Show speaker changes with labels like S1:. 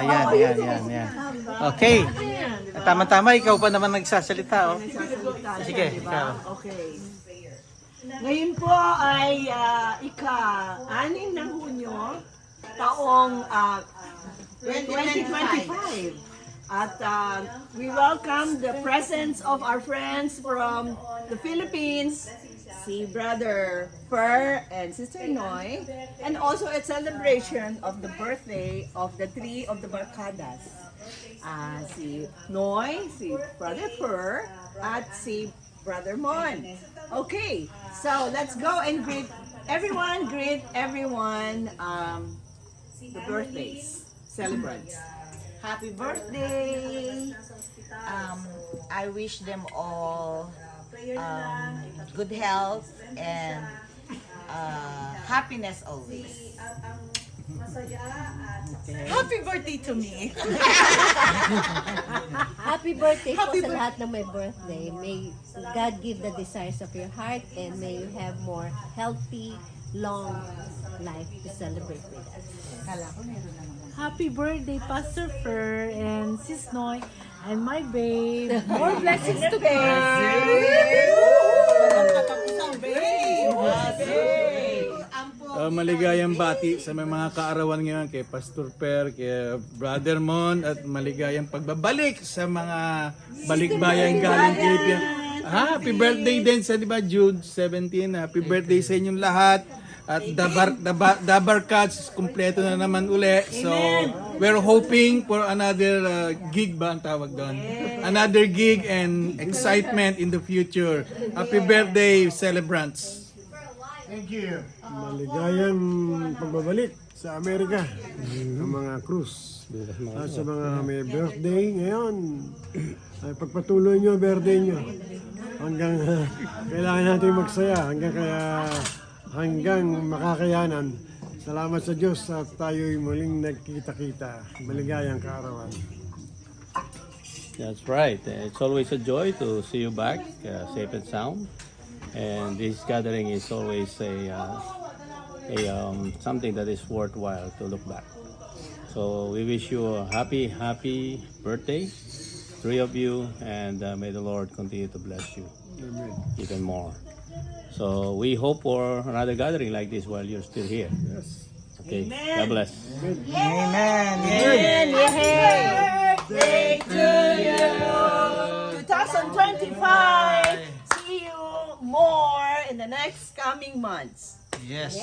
S1: Yan. Okay. Tama-tama, ikaw pa naman nagsasalita, oh. Sige, ikaw.
S2: Okay. Ngayon po ay ika-6 ng Hunyo, taong 2025. At we welcome the presence of our friends from the Philippines, si Brother Fer and Sister Noy, and also a celebration of the birthday of the three of the Barkadas. Si Noy, si Brother Fer, at si Brother Mon. Okay, so let's go and greet everyone, the birthdays, celebrants.
S3: Happy birthday! I wish them all good health and happiness always. Happy birthday to me!
S4: Happy birthday po sa lahat ng may birthday. May God give the desires of your heart and may you have more healthy, long life to celebrate with us.
S5: Happy birthday, Pastor Fer and Sis Noy and my babe. More blessings to
S1: Maligayang bati sa mga kaarawan ngayon kay Pastor Per, kay Brother Mon, at maligayang pagbabalik sa mga balikbayan galing Pilipinas. Happy birthday din sa, di ba, June 17. Happy birthday sa inyong lahat. At Dabar Cats, kumpleto na naman uli. So, we're hoping for another gig ba ang tawag doon? Another gig and excitement in the future. Happy birthday, celebrants.
S6: Thank you. Maligayang pagbabalik sa Amerika ng mga cruise. At sa mga may birthday ngayon, ay pagpatuloy nyo birthday nyo. Hanggang kailangan natin magsaya, hanggang makakayanan. Salamat sa Diyos at tayo'y muling nagkita-kita. Maligayang kaarawan.
S7: That's right. It's always a joy to see you back, safe and sound. And this gathering is always something that is worthwhile to look back. So we wish you a happy birthday, three of you, and may the Lord continue to bless you even more. So we hope for another gathering like this while you're still here.
S6: Yes.
S7: Okay. God bless.
S1: Amen.
S2: Birthday to you! 2025! See you more in the next coming months.
S1: Yes.